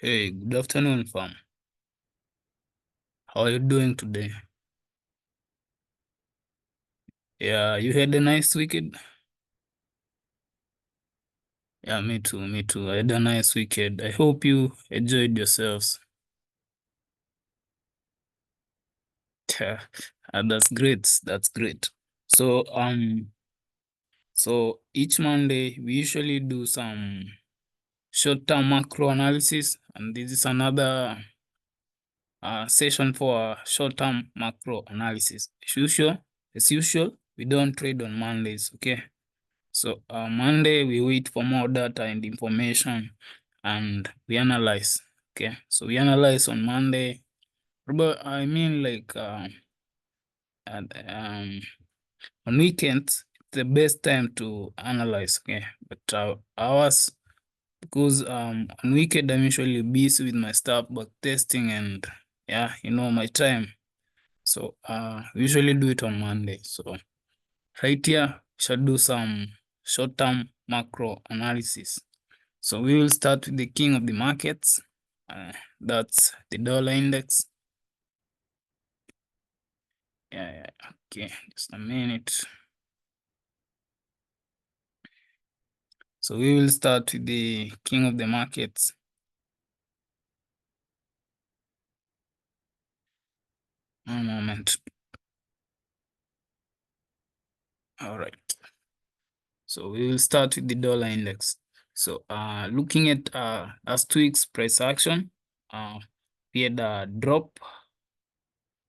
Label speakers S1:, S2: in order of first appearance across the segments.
S1: Hey, good afternoon, fam. How are you doing today? Yeah, you had a nice weekend? Yeah, me too, me too. I had a nice weekend. I hope you enjoyed yourselves. Yeah, that's great. That's great. So, so each Monday we usually do some short-term macro analysis, and this is another session for short-term macro analysis. As usual, we don't trade on Mondays, okay? So Monday, we wait for more data and information and we analyze. Okay. So we analyze on Monday. But I mean, like on weekends, it's the best time to analyze. Okay. But hours, because on weekend, I'm usually busy with my stuff, but testing and yeah, my time. So we usually do it on Monday. So right here, we shall do some short-term macro analysis. So we will start with the king of the markets. That's the dollar index. Yeah, okay, just a minute. So we will start with the king of the markets. One moment. All right. So we will start with the dollar index. So looking at last week's price action, we had a drop.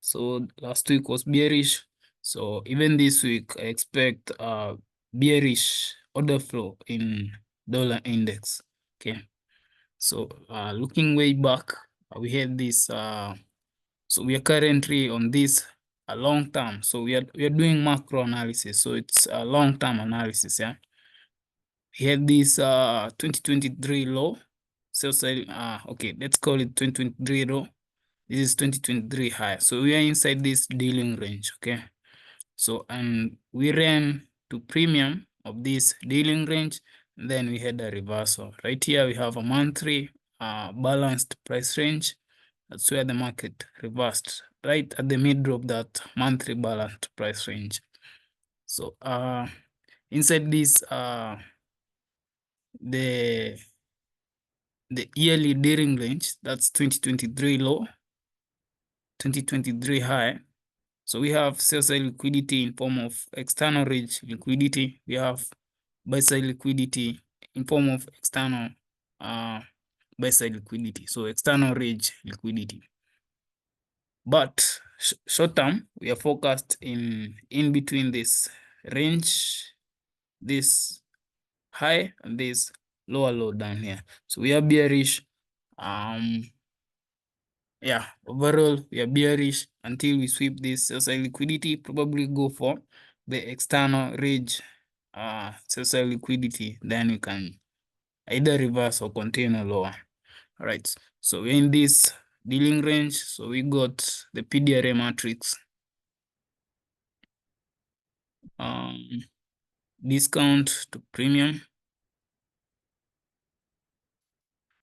S1: So last week was bearish. So even this week, I expect bearish order flow in dollar index. Okay. So looking way back, we had this. So we are currently on this a long term. So we are doing macro analysis. So it's a long term analysis. Yeah. We had this 2023 low. So okay, let's call it 2023 low. This is 2023 high. So we are inside this dealing range. Okay. So, and we ran to premium of this dealing range, then we had a reversal. Right here, we have a monthly balanced price range. That's where the market reversed, right at the middle of that monthly balanced price range. So, inside this, the yearly dealing range, that's 2023 low, 2023 high. So we have sell side liquidity in form of external range liquidity. We have buy side liquidity in form of external buy side liquidity. So external range liquidity. But short term, we are focused in between this range, this high and this lower low down here. So we are bearish. Yeah, overall, we are bearish until we sweep this sell side liquidity, probably go for the external range sell side liquidity, then we can either reverse or continue lower. All right, so we're in this dealing range. So we got the PDRA matrix. Discount to premium.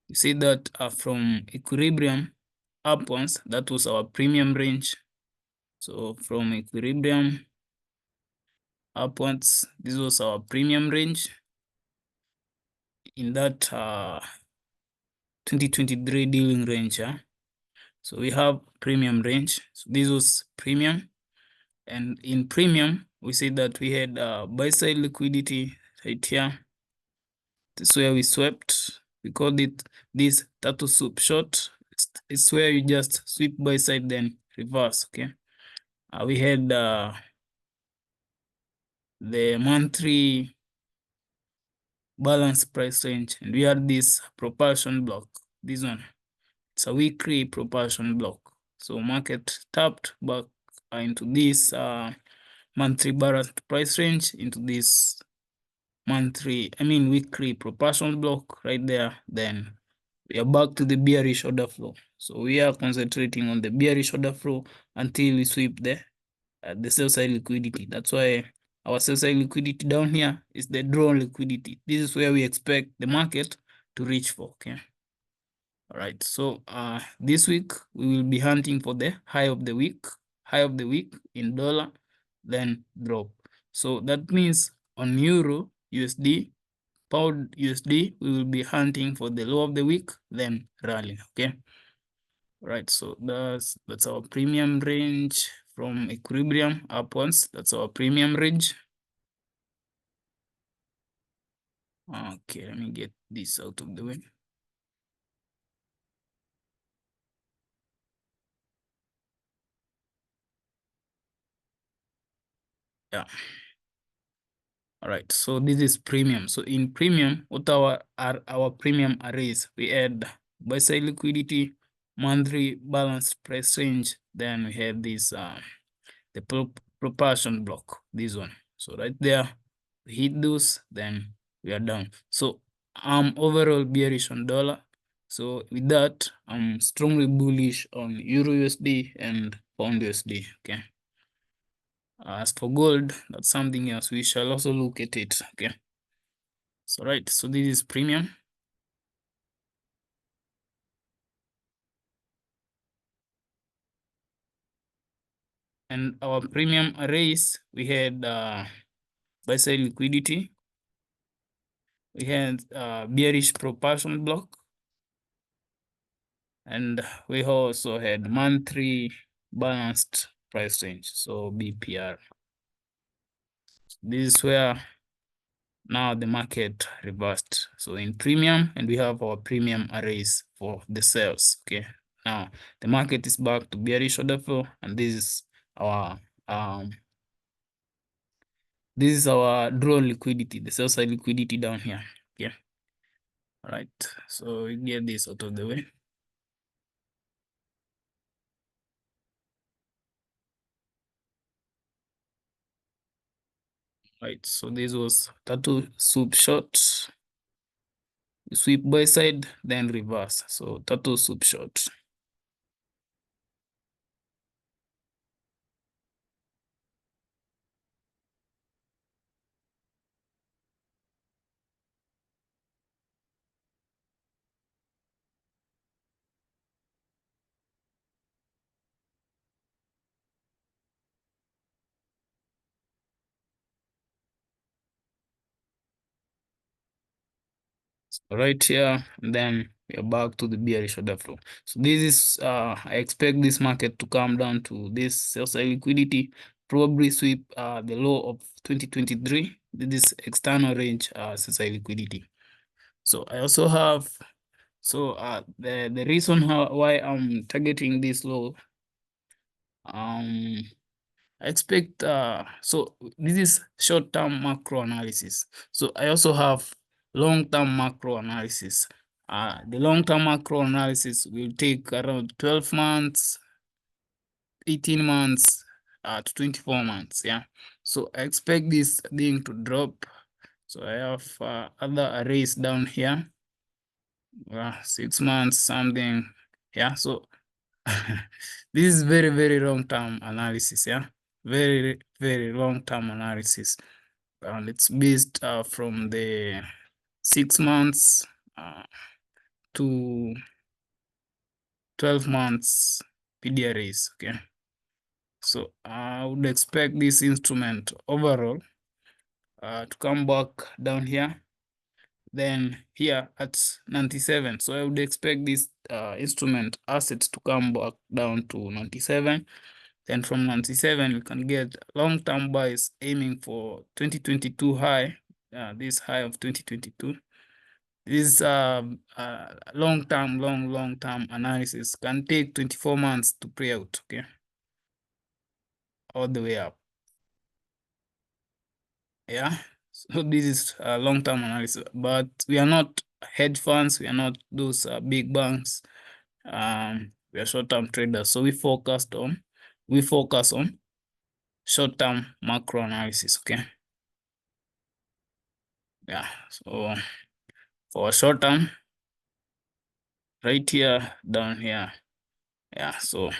S1: You see that from equilibrium upwards, that was our premium range. So from equilibrium upwards, this was our premium range in that 2023 dealing range. So we have premium range. So this was premium. And in premium, we see that we had buy side liquidity right here. This is where we swept. We called it this turtle soup short. It's where you just sweep buy side, then reverse. Okay. We had the monthly balance price range, and we had this propulsion block. This one, it's a weekly propulsion block. So market tapped back into this monthly balance price range, into this weekly propulsion block right there. Then we are back to the bearish order flow. So we are concentrating on the bearish order flow until we sweep the sell side liquidity. That's why our sell side liquidity down here is the drawn liquidity. This is where we expect the market to reach for. Okay. All right, so this week we will be hunting for the high of the week in dollar, then drop. So that means on Euro USD, Pound USD, we will be hunting for the low of the week, then rally. Okay. Right, so that's our premium range from equilibrium upwards. That's our premium range. Okay, let me get this out of the way. Yeah. All right, so this is premium. So in premium, what are our premium arrays? We add buy side liquidity, monthly balanced price range. Then we have this the propulsion block, this one. So right there, we hit those, then we are down. So I'm overall bearish on dollar. So with that, I'm strongly bullish on Euro USD and Pound USD. Okay. As for gold, that's something else. We shall also look at it. Okay. So right, so this is premium. And our premium arrays, we had buy side liquidity. We had bearish propulsion block. And we also had monthly balanced price range, so BPR. This is where now the market reversed. So in premium, and we have our premium arrays for the sales. Okay. Now the market is back to bearish order flow, and this is our draw liquidity, the sell side liquidity down here. Okay. All right. So we get this out of the way. Right. So this was tattoo soup short. Sweep buy side, then reverse. So turtle soup short. So right here, and then we are back to the bearish order flow. So this is, I expect this market to come down to this sell side liquidity, probably sweep the low of 2023, this external range sell side liquidity. So I also have, so the reason why I'm targeting this low, I expect, so this is short-term macro analysis. So I also have long-term macro analysis. The long-term macro analysis will take around 12 months, 18 months, to 24 months. Yeah. So I expect this thing to drop. So I have other arrays down here. 6 months, something. Yeah. So this is very, very long-term analysis. Yeah. Very, very long-term analysis. And it's based from the 6 months to 12 months PDRAs. Okay. So I would expect this instrument overall to come back down here, then here at 97. So I would expect this instrument assets to come back down to 97. Then from 97, we can get long-term buys aiming for 2022 high, this high of 2022. This long-term analysis can take 24 months to play out, okay? All the way up. Yeah, so this is a long-term analysis, but we are not hedge funds, we are not those big banks. We are short-term traders, so we focus on short-term macro analysis, okay? Yeah, so for short-term, right here, down here, yeah, so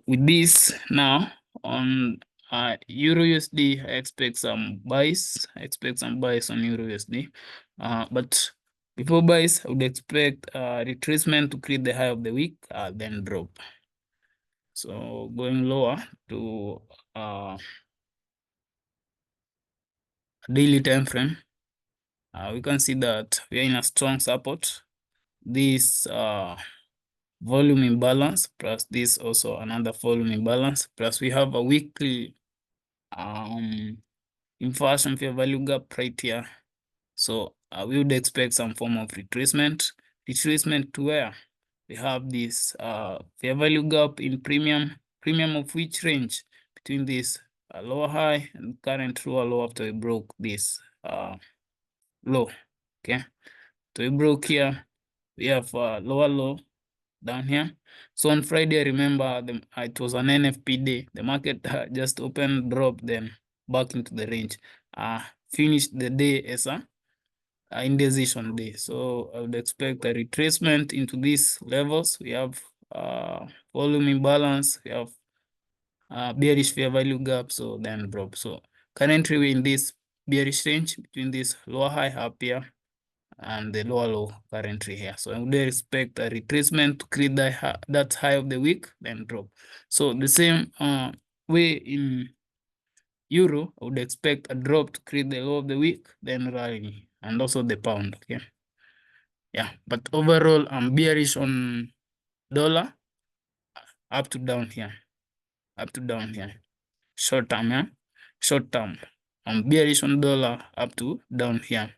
S1: with this now on Euro USD, I expect some buys. on Euro USD, but Before buys, I would expect retracement to create the high of the week, then drop. So going lower to daily time frame, we can see that we are in a strong support. This volume imbalance plus this also another volume imbalance, plus we have a weekly inversion fair value gap right here. So we would expect some form of retracement. Retracement to where? We have this fair value gap in premium of which range? Between this lower high and current lower low after we broke this low. Okay, so we broke here, we have lower low down here. So on Friday, remember it was an NFP day. The market just opened, drop, then back into the range. Finished the day as a indecision day. So I would expect a retracement into these levels. We have volume imbalance, we have bearish fair value gap, so then drop. So currently we're in this bearish range between this lower high up here and the lower low currently here. So I would expect a retracement to create that high of the week, then drop. So the same way in Euro, I would expect a drop to create the low of the week, then rally, and also the pound. Okay. Yeah, but overall, I'm bearish on dollar up to down here, Short term, yeah, short term. I'm bearish on dollar up to down here.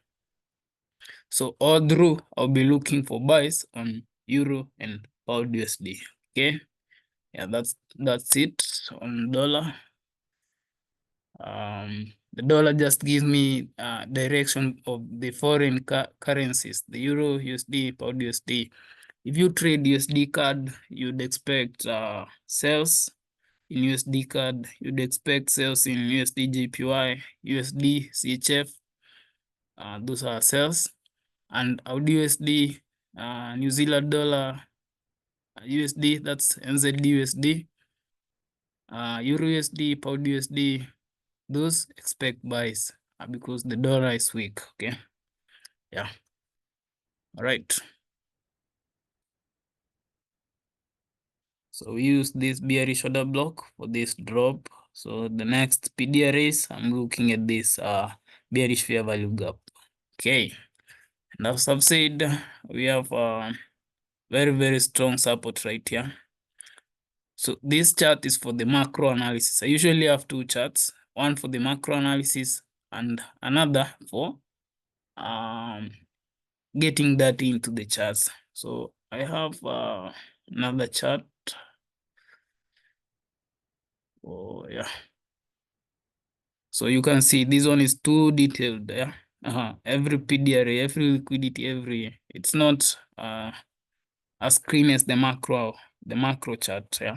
S1: So all through, I'll be looking for buys on Euro and Pound USD. Okay, yeah, that's it on dollar. The dollar just gives me direction of the foreign currencies, the Euro, USD, Pound USD. If you trade USD card, you'd expect sales in USD card. You'd expect sales in USD JPY, USD CHF. Those are sales. And Audi USD, New Zealand dollar, USD, that's NZD USD, Euro USD, Pound USD. Those expect buys because the dollar is weak. Okay. Yeah. All right. So we use this bearish order block for this drop. So the next PDR is I'm looking at this bearish fair value gap. Okay. And as I've said, we have very, very strong support right here. So this chart is for the macro analysis. I usually have two charts, one for the macro analysis and another for getting that into the charts. So I have another chart. Oh yeah. So you can see this one is too detailed. Yeah. Every PDRA, every liquidity, it's not as clean as the macro chart. Yeah.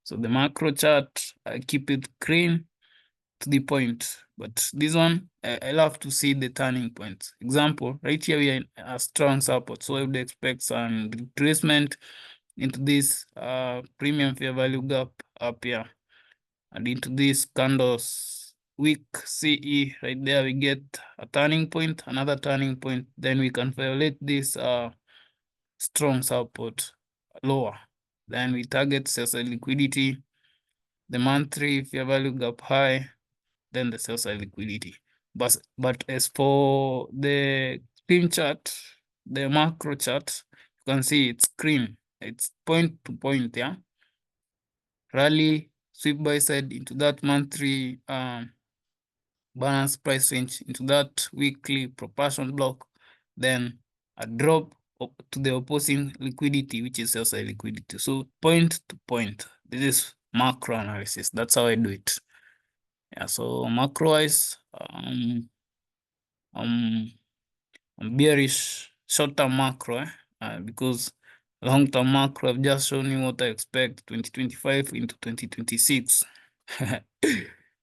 S1: So the macro chart, I keep it clean to the point. But this one, I love to see the turning points. Example, right here we are in a strong support. So I would expect some retracement into this premium fair value gap up here. And into this candles weak CE, right there we get a turning point, another turning point. Then we can violate this strong support lower. Then we target sales liquidity, the monthly fair value gap high, then the sales liquidity. But as for the cream chart, the macro chart, you can see it's cream. It's point to point, yeah. Rally, sweep by side into that monthly balance price range, into that weekly propulsion block, then a drop to the opposing liquidity, which is sales liquidity. So point to point. This is macro analysis. That's how I do it. Yeah, so macro-wise, I'm bearish short-term macro, because long-term macro, I've just shown you what I expect 2025 into 2026.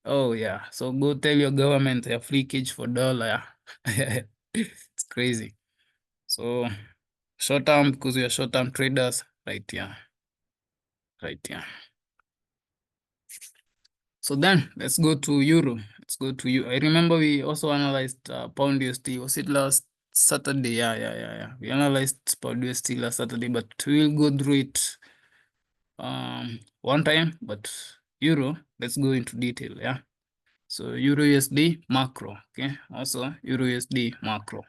S1: Oh yeah, so go tell your government they have leakage for dollar. It's crazy. So short-term, because we are short-term traders, right here. So then let's go to Euro. I remember we also analyzed Pound USD. Was it last Saturday. Yeah. We analyzed pound USD last Saturday, but we'll go through it one time. But euro, let's go into detail. Yeah. So euro USD macro. Okay. Also euro USD macro.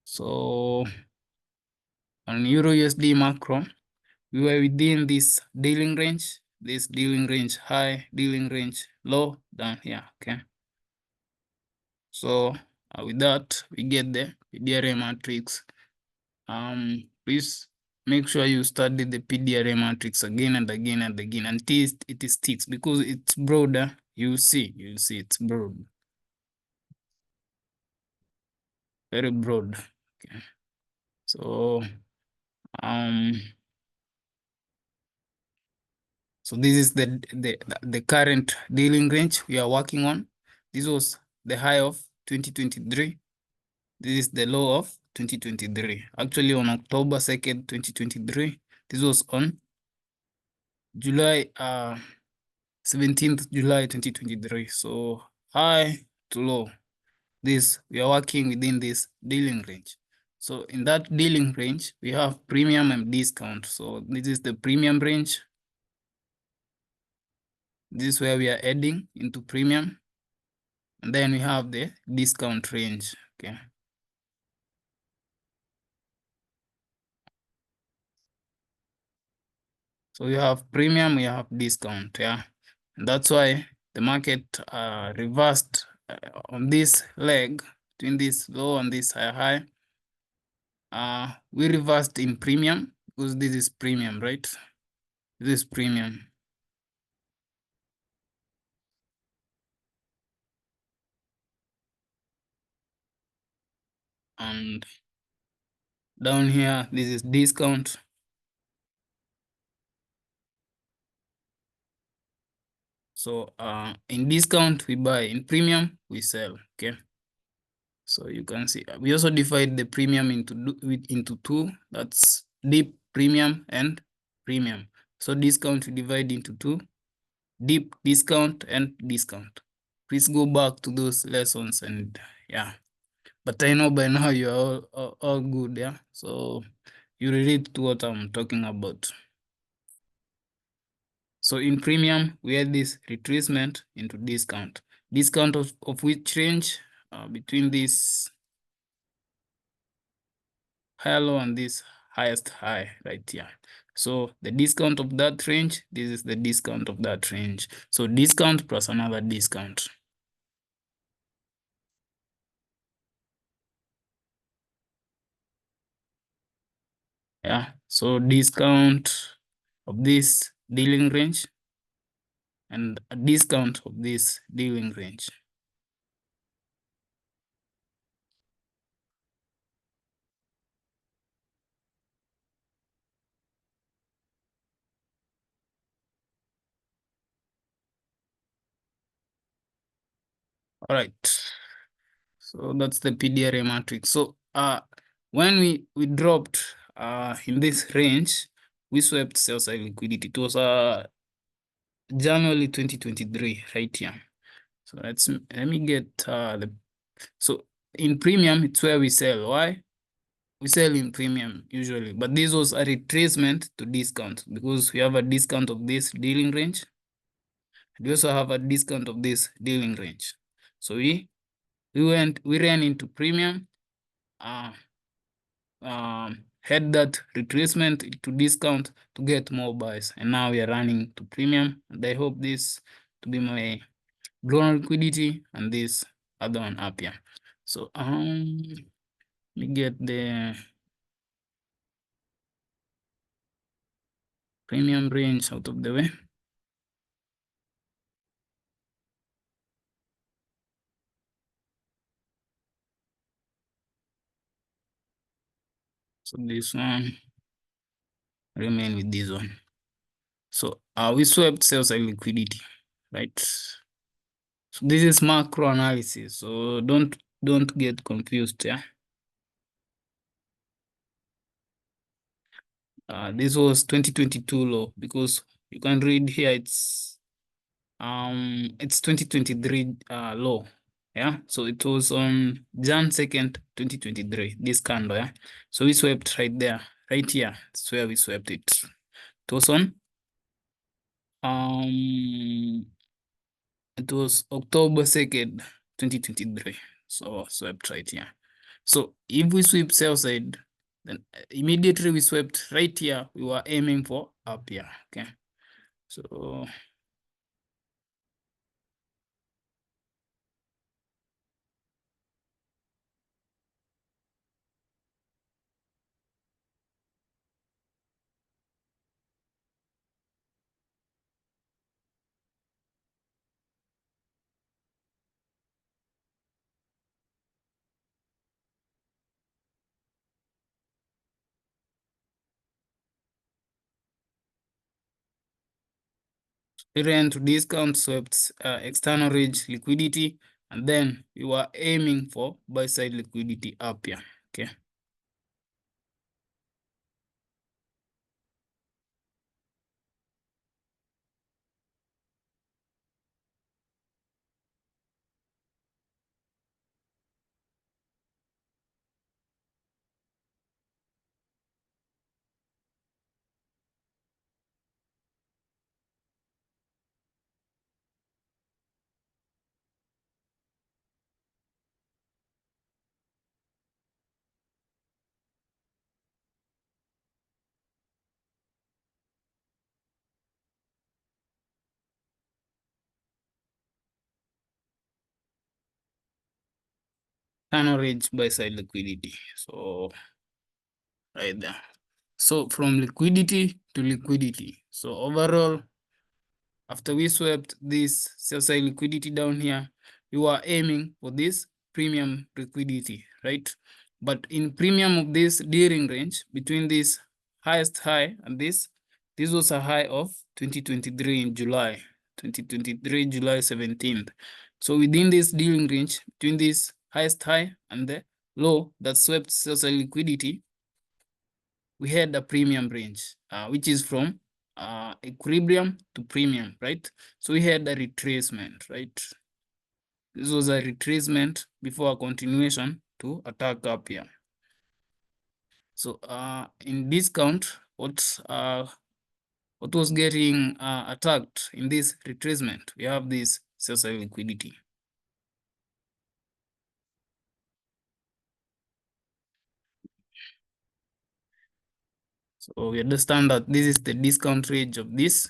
S1: So on euro USD macro, we were within this dealing range, high, dealing range low down here. Okay. So with that, we get the PDRA matrix. Please make sure you study the PDRA matrix again and again and again until it sticks, because it's broader. You'll see it's broad, very broad. Okay. So so this is the current dealing range we are working on. This was the high of 2023. This is the low of 2023. Actually, on October 2nd, 2023, this was on July 17th July 2023. So high to low. This we are working within this dealing range. So in that dealing range, we have premium and discount. So this is the premium range. This is where we are heading into premium. And then we have the discount range. Okay. So we have premium, we have discount. Yeah. And that's why the market reversed on this leg between this low and this high. We reversed in premium because this is premium, right? This is premium. And down here, this is discount. So in discount, we buy. In premium, we sell. Okay. So you can see we also divide the premium into two. That's deep premium and premium. So discount we divide into two: deep discount and discount. Please go back to those lessons and yeah. But I know by now you are all good, yeah. So you relate to what I'm talking about. So in premium, we had this retracement into discount. Discount of which range? Between this high low and this highest high right here. So the discount of that range, this is the discount of that range. So discount plus another discount. Yeah, so discount of this dealing range and a discount of this dealing range. All right. So that's the PDRA matrix. So when we dropped in this range, we swept sell side liquidity. It was January 2023 right here. So let me get so in premium, it's where we sell. Why? We sell in premium usually, but this was a retracement to discount because we have a discount of this dealing range. We also have a discount of this dealing range. So we ran into premium, had that retracement to discount to get more buys, and now we are running to premium. And I hope this to be my grown liquidity and this other one up here. So let me get the premium range out of the way. So this one remain with this one. So we swept sales and liquidity, right? So this is macro analysis. So don't get confused, yeah. This was 2022 low because you can read here it's 2023 low. Yeah, so it was on Jan 2nd, 2023, this candle, yeah. So we swept right there, right here. That's where we swept it. It was on it was October 2nd, 2023. So swept right here. So if we sweep sell side, then immediately we swept right here. We were aiming for up here. Okay. So we ran to discount, swept external range liquidity, and then we were aiming for buy side liquidity up here. Okay. External range buy side liquidity. So right there. So from liquidity to liquidity. So overall, after we swept this sell side liquidity down here, we were aiming for this premium liquidity, right? But in premium of this dealing range between this highest high and this was a high of 2023 in July, 2023, July 17th. So within this dealing range between this highest high and the low that swept sell side liquidity, we had a premium range, which is from equilibrium to premium, right? So we had a retracement, right? This was a retracement before a continuation to attack up here. So in discount, what was getting attacked in this retracement? We have this sell side liquidity. So we understand that this is the discount range of this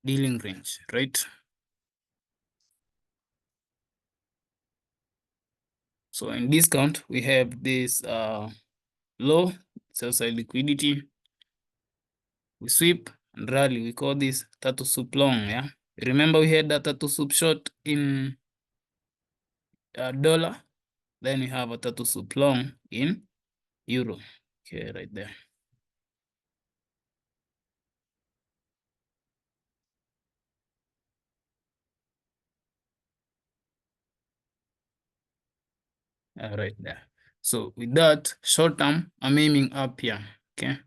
S1: dealing range, right? So in discount, we have this low sell side liquidity. We sweep and rally. We call this turtle soup long. Yeah. Remember we had that turtle soup short in dollar. Then we have a turtle soup long in euro. Okay, right there. Right there. So with that short term, I'm aiming up here. Okay.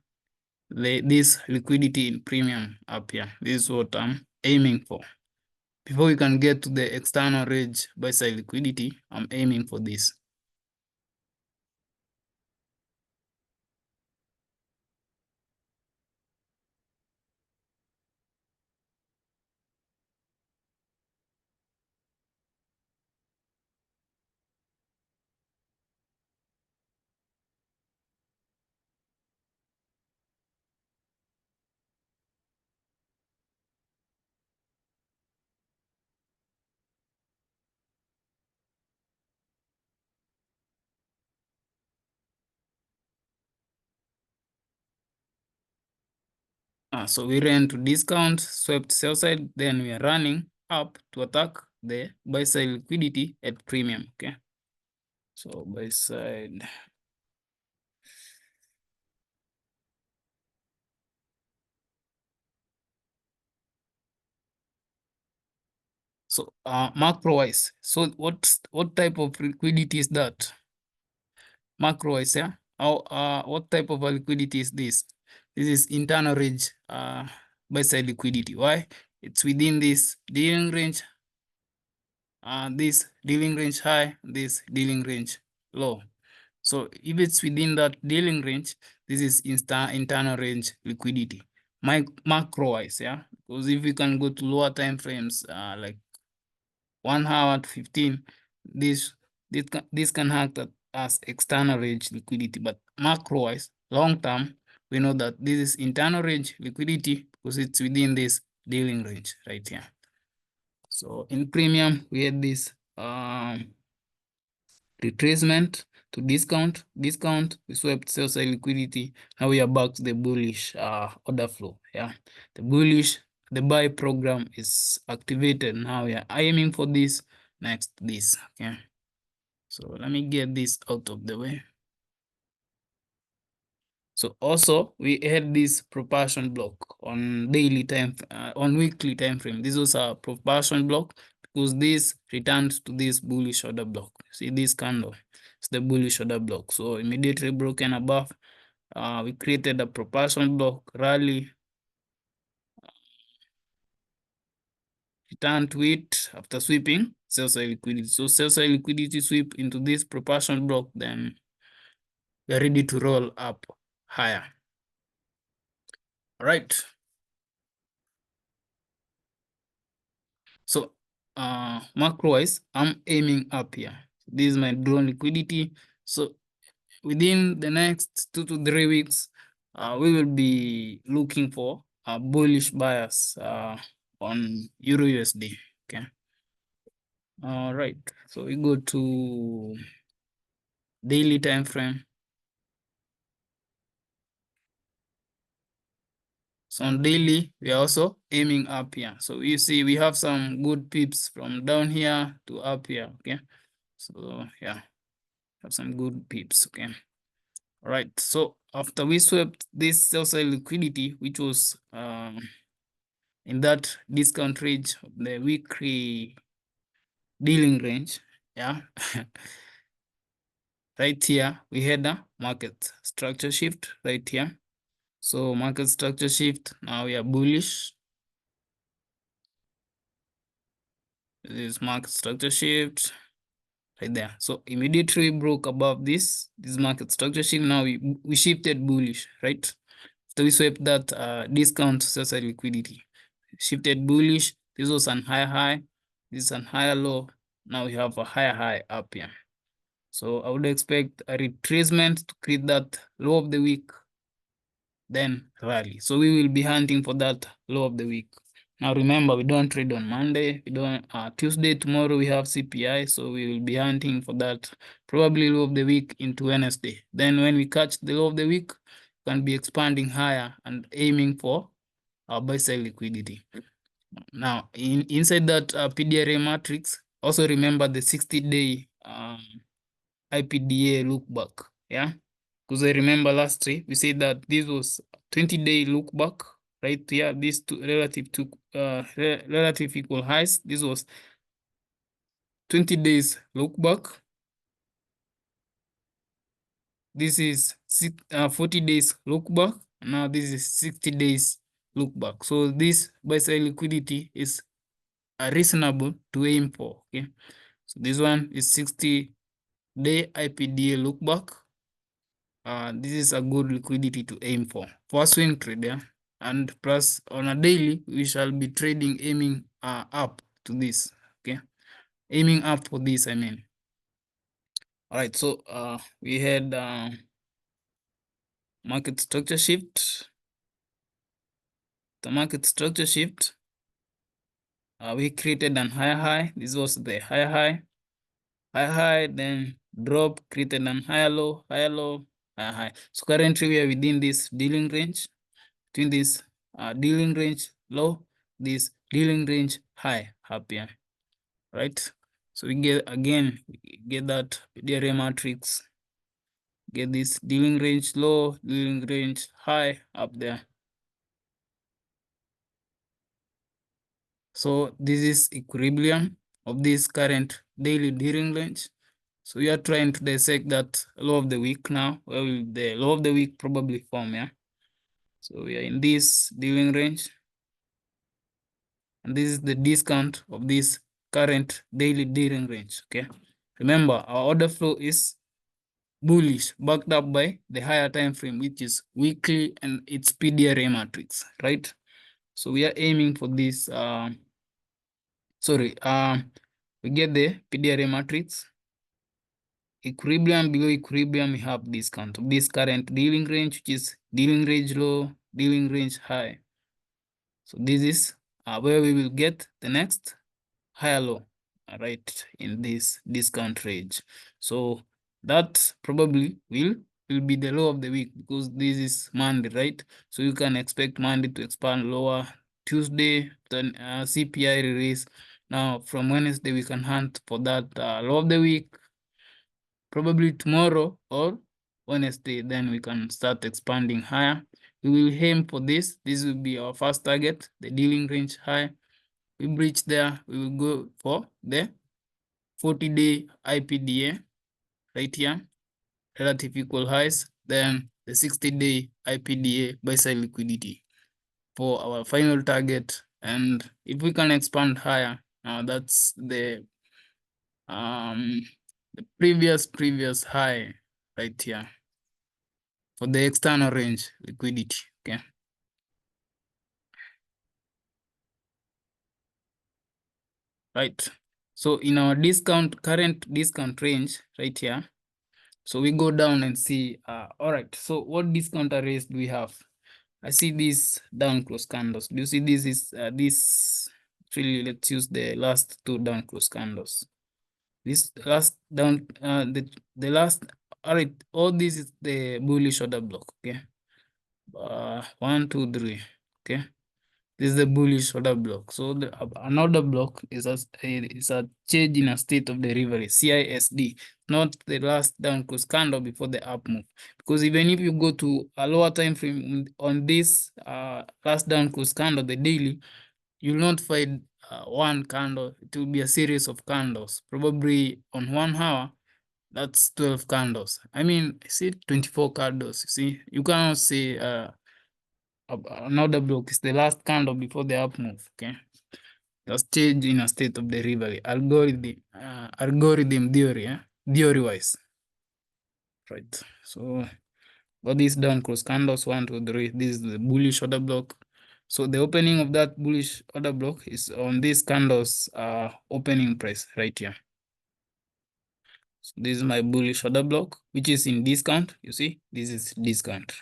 S1: This liquidity in premium up here. This is what I'm aiming for. Before we can get to the external range buy side liquidity, I'm aiming for this. So we ran to discount, swept sell side, then we are running up to attack the buy side liquidity at premium. Okay. So buy side. So macro wise. So what type of liquidity is that? Macro wise, yeah. What type of liquidity is this? This is internal range buy side liquidity. Why? It's within this dealing range this dealing range high, this dealing range low. So if it's within that dealing range, this is internal range liquidity. Macro wise, yeah, because if we can go to lower time frames, like 1 hour to 15, this can act as external range liquidity. But macro wise, long term, we know that this is internal range liquidity because it's within this dealing range right here. So in premium, we had this retracement to discount, we swept sell side liquidity. Now we are back to the bullish order flow. Yeah, the buy program is activated. Now we are aiming for this, next this. Okay, so let me get this out of the way. So also we had this propulsion block on daily time, on weekly time frame. This was a propulsion block because this returns to this bullish order block. See this candle, it's the bullish order block. So immediately broken above, we created a propulsion block rally, return to it after sweeping sell side liquidity. So sell side liquidity sweep into this propulsion block, then we're ready to roll up higher. All right. So macro wise, I'm aiming up here. This is my drawn liquidity. So within the next 2 to 3 weeks, we will be looking for a bullish bias on Euro USD. Okay. All right. So we go to daily time frame. So on daily, we are also aiming up here. So you see, we have some good pips from down here to up here. Okay. So yeah, have some good pips. Okay. All right. So after we swept this sell side liquidity, which was in that discount range of the weekly dealing range, yeah. Right here, we had a market structure shift right here. So market structure shift, now we are bullish. This market structure shift right there. So immediately we broke above this market structure shift. Now we shifted bullish, right? So we swept that discount sell side liquidity. Shifted bullish. This was an higher high. This is an higher low. Now we have a higher high up here. So I would expect a retracement to create that low of the week, then rally. So we will be hunting for that low of the week. Now remember, we don't trade on Monday. We don't Tuesday, tomorrow we have CPI, so we will be hunting for that probably low of the week into Wednesday. Then when we catch the low of the week, we can be expanding higher and aiming for our buy side liquidity. Now inside that PDRA matrix, also remember the 60-day IPDA look back. Yeah, because I remember last week we said that this was 20-day look back right here. These two relative equal highs. This was 20 days look back. This is 40 days look back. Now this is 60 days look back. So this buy side liquidity is reasonable to aim for. Okay, so this one is 60-day IPDA look back. This is a good liquidity to aim for a swing trader. And plus on a daily, we shall be trading aiming up to this. Okay, aiming up for this, I mean. All right, so we had market structure shift. The market structure shift, we created an higher high. This was the higher high, then drop, created an higher low, higher high. So currently we are within this dealing range, between this dealing range low, this dealing range high up here, right? So we get that PDRA matrix, get this dealing range low, dealing range high up there. So this is equilibrium of this current daily dealing range. So we are trying to dissect that low of the week now. Where will the low of the week probably form? Yeah. So we are in this dealing range, and this is the discount of this current daily dealing range. Okay, remember our order flow is bullish, backed up by the higher time frame, which is weekly, and its PDRA matrix, right? So we are aiming for this. We get the PDRA matrix. Equilibrium, below equilibrium, we have discount of this current dealing range, which is dealing range low, dealing range high. So this is where we will get the next higher low, right, in this discount range. So that probably will be the low of the week, because this is Monday, right? So you can expect Monday to expand lower, Tuesday then CPI release. Now from Wednesday we can hunt for that low of the week, probably tomorrow or Wednesday, then we can start expanding higher. We will aim for this. This will be our first target, the dealing range high. We breach there, we will go for the 40-day IPDA right here, relative equal highs, then the 60-day IPDA buy side liquidity for our final target. And if we can expand higher, that's the previous high right here for the external range liquidity. Okay. Right. So in our current discount range right here, so we go down and see, all right, so what discount arrays do we have? I see these down close candles. Do you see this is this? Actually, let's use the last two down close candles. This last down, the last, all right, all this is the bullish order block. Okay. 1, 2, 3. Okay. This is the bullish order block. So another block is a change in a state of delivery, CISD, not the last down close candle before the up move. Because even if you go to a lower time frame on this last down close candle, the daily, you will not find one candle. It will be a series of candles. Probably on 1 hour, that's 12 candles. I mean, see 24 candles. You see, you cannot say another block is the last candle before the up move. Okay, the stage in a state of delivery, algorithm theory, theory wise, right? So what is down cross candles 1, 2, 3. This is the bullish order block. So the opening of that bullish order block is on this candles opening price right here. So this is my bullish order block, which is in discount. You see, this is discount.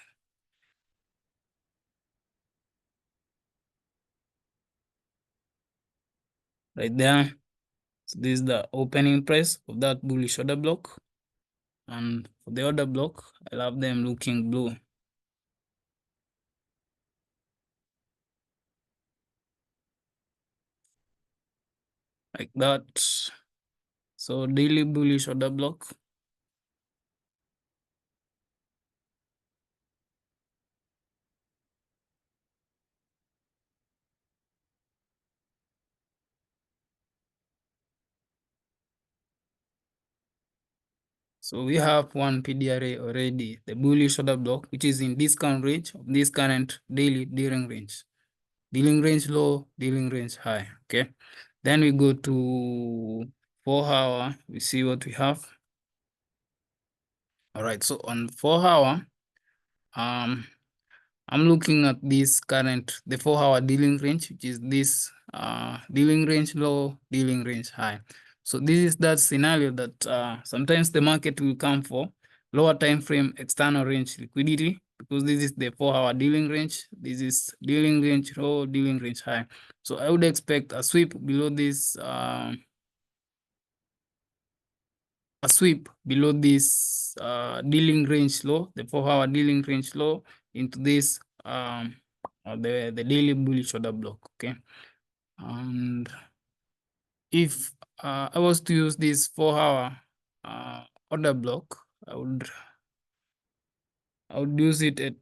S1: Right there. So this is the opening price of that bullish order block. And for the order block, I love them looking blue. Like that. So daily bullish order block. So we have one PDRA already, the bullish order block, which is in discount range of this current daily dealing range. Dealing range low, dealing range high. Okay. Then we go to 4 hour, we see what we have. All right, so on 4 hour, I'm looking at this current, the 4 hour dealing range, which is this dealing range low, dealing range high. So this is that scenario that sometimes the market will come for lower time frame external range liquidity, because this is the 4 hour dealing range. This is dealing range low, dealing range high. So I would expect a sweep below this, dealing range low, the 4 hour dealing range low, into this the daily bullish order block. Okay, and if I was to use this 4 hour order block, I would use it at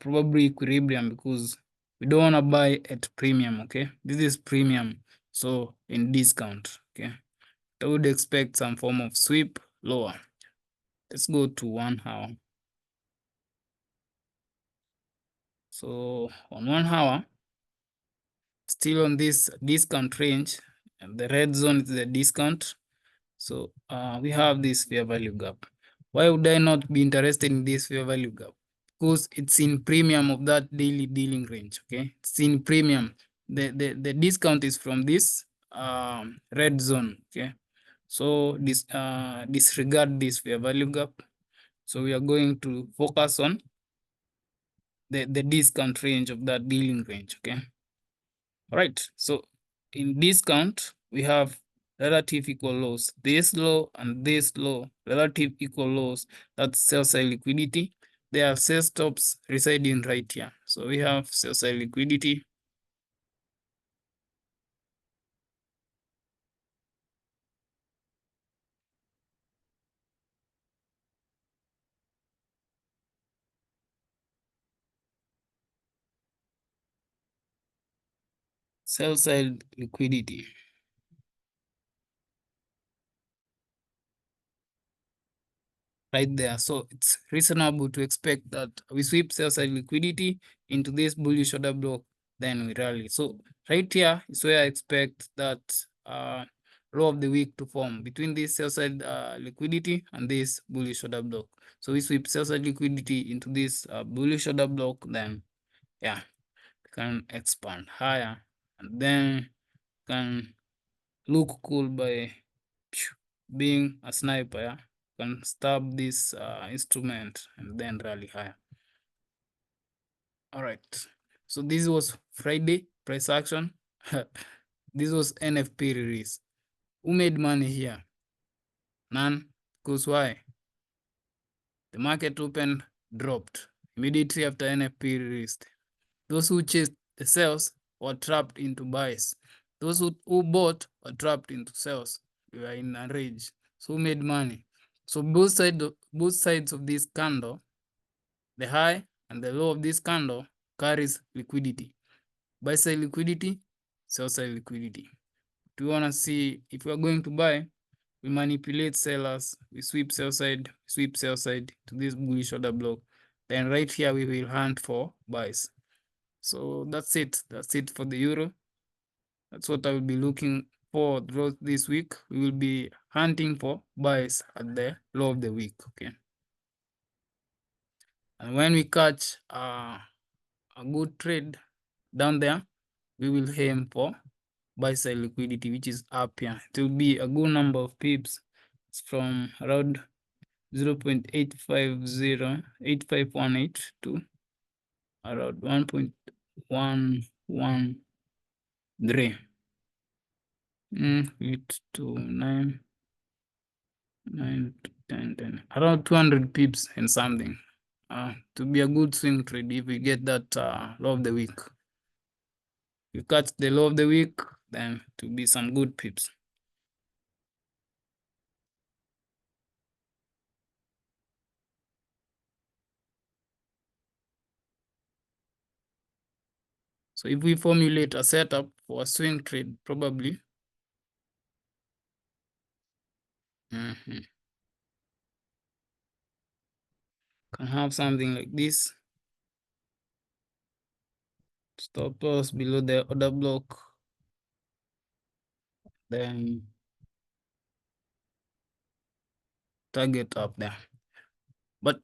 S1: probably equilibrium, because we don't want to buy at premium. Okay, this is premium, so in discount. Okay, I would expect some form of sweep lower. Let's go to 1 hour. So on 1 hour, still on this discount range, and the red zone is the discount. So we have this fair value gap. Why would I not be interested in this fair value gap? Because it's in premium of that daily dealing range. Okay, it's in premium. The discount is from this red zone. Okay, so disregard this fair value gap. So we are going to focus on the discount range of that dealing range. Okay. All right. So in discount, we have relative equal lows. This low and this low, relative equal lows, that's sell side liquidity. There are sell stops residing right here. So we have sell side liquidity. Sell side liquidity. Right there. So it's reasonable to expect that we sweep sell side liquidity into this bullish order block, then we rally. So right here is where I expect that low of the week to form between this sell side liquidity and this bullish order block. So we sweep sell side liquidity into this bullish order block, then yeah, can expand higher and then can look cool by being a sniper. Yeah? Can stab this instrument and then rally higher. All right. So this was Friday price action. This was NFP release. Who made money here? None. Because why? The market open dropped immediately after NFP released. Those who chased the sells were trapped into buys. Those who bought were trapped into sells. We were in a rage. So who made money? So both sides of this candle, the high and the low of this candle, carries liquidity. Buy side liquidity, sell side liquidity. Do you want to see if we are going to buy? We manipulate sellers, we sweep sell side to this bullish order block. Then right here we will hunt for buys. So that's it. That's it for the euro. That's what I will be looking for throughout this week. We will be hunting for buys at the low of the week. Okay. And when we catch a good trade down there, we will aim for buy side liquidity, which is up here. It will be a good number of pips. It's from around 0.8508518 to around 1.113. 8 to 9, 9 to 10, 10. Around 200 pips and something. To be a good swing trade if we get that low of the week. If you catch the low of the week, then to be some good pips. So if we formulate a setup for a swing trade, probably can have something like this. Stop loss below the order block. Then target up there. But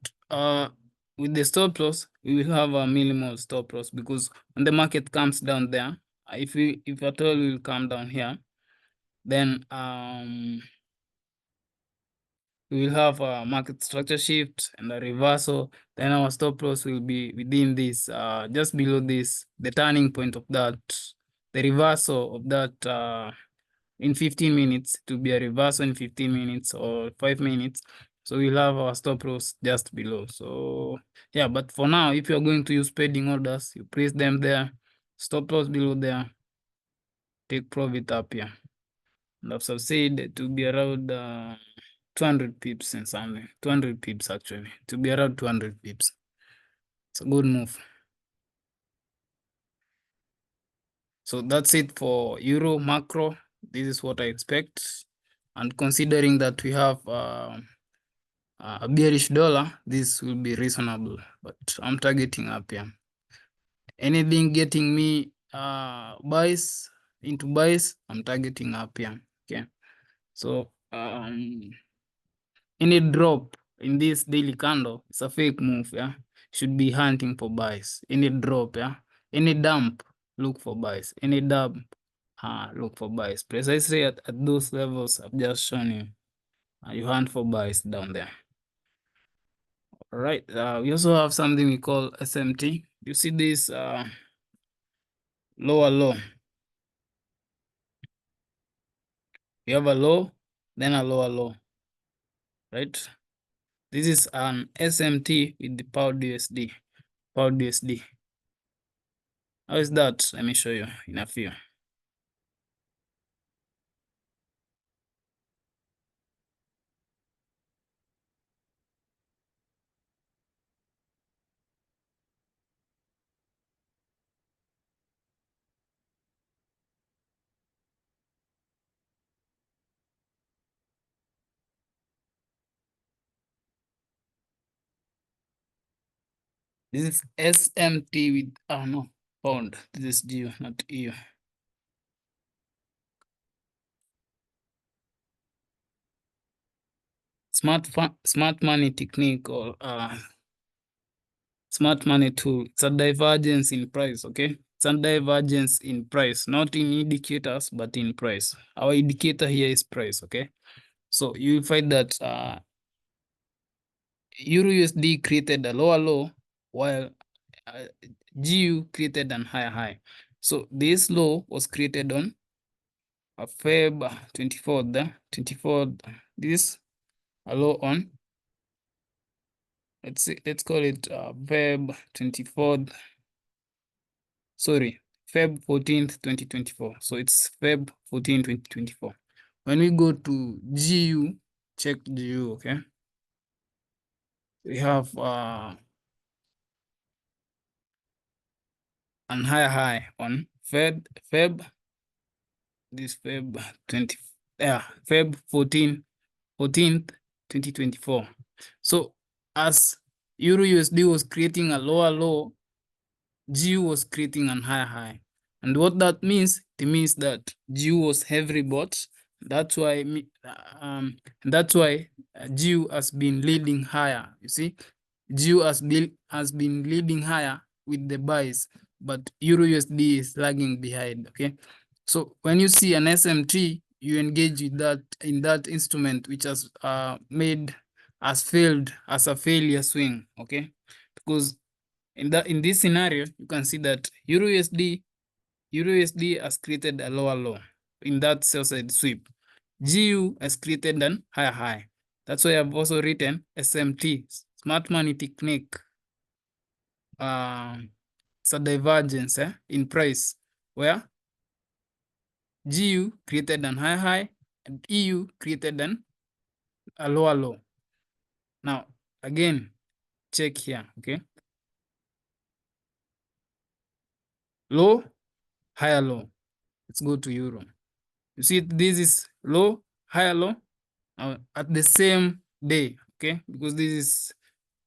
S1: with the stop loss, we will have a minimal stop loss because when the market comes down there, if at all we will come down here, then we will have a market structure shift and a reversal. Then our stop loss will be within this, just below this, the turning point of that, the reversal of that in 15 minutes, to be a reversal in 15 minutes or 5 minutes. So we'll have our stop loss just below. So yeah, but for now, if you're going to use pending orders, you place them there, stop loss below there, take profit up here. And as I've said, it will be around 200 pips and something. 200 pips actually. To be around 200 pips. It's a good move. So that's it for Euro macro. This is what I expect. And considering that we have a bearish dollar, this will be reasonable. But I'm targeting up here. Anything getting me buys, into buys, I'm targeting up here. Okay. So any drop in this daily candle, it's a fake move, yeah. Should be hunting for buys. Any drop, yeah. Any dump, look for buys. Any dump, look for buys. Precisely at those levels I've just shown you. You hunt for buys down there. All right. We also have something we call SMT. You see this lower low. You have a low, then a lower low, right? This is an SMT with the powered USD. Powered USD. How is that? Let me show you in a few. This is SMT with, oh no, pound. This is GU, not EU. Smart money technique or smart money tool. It's a divergence in price, okay? It's a divergence in price, not in indicators, but in price. Our indicator here is price, okay? So you find that Euro USD created a lower low while GU created an higher high. So this low was created on Feb 24th, 24th. This a low on, let's call it Feb 24th. Sorry, Feb 14th, 2024. So it's Feb 14, 2024. When we go to GU, check GU, okay? We have an higher high on Feb, this Feb 20, Feb 14th, 2024. So as Euro USD was creating a lower low, GU was creating an higher high. And what that means, it means that GU was heavily bought. That's why GU has been leading higher. You see, GU has been leading higher with the buys, but Euro USD is lagging behind. Okay, so when you see an SMT, you engage with that in that instrument which has failed as a failure swing. Okay, because in this scenario, you can see that Euro USD has created a lower low in that sell side sweep. GU has created an higher high. That's why I've also written SMT, smart money technique. It's a divergence in price where GU created an higher high and EU created a lower low. Now, again, check here, okay? Low, higher low. Let's go to Euro. You see, this is low, higher low at the same day, okay? Because this is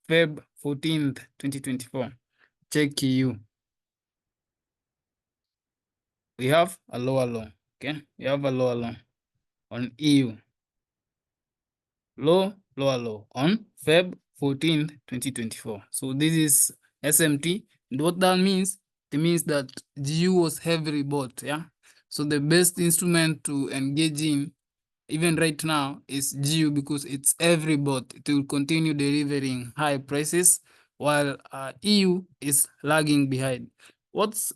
S1: Feb 14th, 2024. Check EU. We have a lower low, okay? We have a lower low on EU. Low, lower low on Feb 14th, 2024. So this is SMT. And what that means, it means that GU was heavily bought, yeah? So the best instrument to engage in even right now is GU because it's every bot. It will continue delivering high prices while EU is lagging behind. What's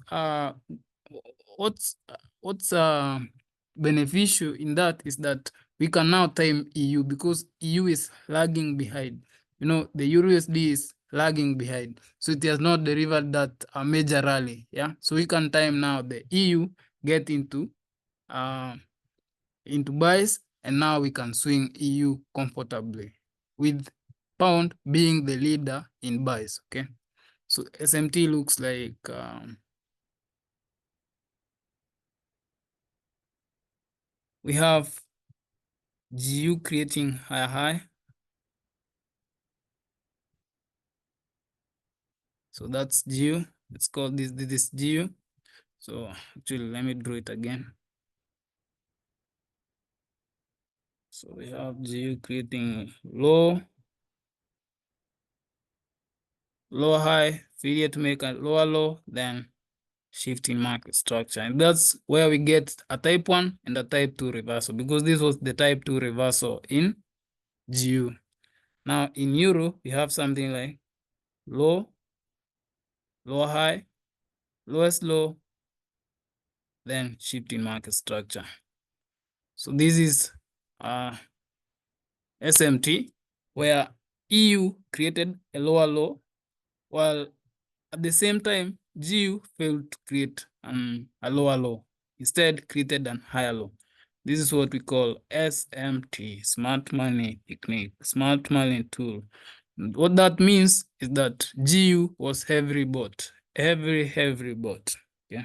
S1: beneficial in that is that we can now time EU because EU is lagging behind. You know, the Euro USD is lagging behind. So it has not delivered that major rally. Yeah. So we can time now the EU get into buys, and now we can swing EU comfortably with pound being the leader in buys. Okay. So SMT looks like we have GU creating higher high. So that's GU. Let's call this GU. So actually, let me draw it again. So we have GU creating low, high, failure to make a lower low, then shifting market structure. And that's where we get a type 1 and a type 2 reversal, because this was the type 2 reversal in GU. Now in Euro, we have something like low, lower high, lowest low, then shifting market structure. So this is SMT, where EU created a lower low, while at the same time, GU failed to create a lower low, instead created an higher low. This is what we call SMT, smart money technique, smart money tool. What that means is that GU was heavily bought, heavily bought. Okay.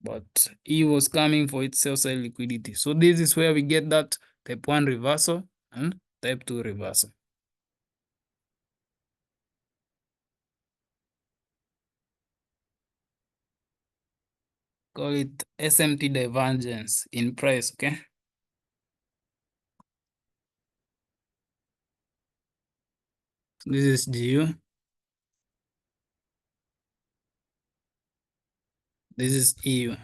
S1: But EU was coming for its sell side liquidity. So this is where we get that type 1 reversal and type 2 reversal. Call it SMT divergence in price, okay? This is GU. This is EU.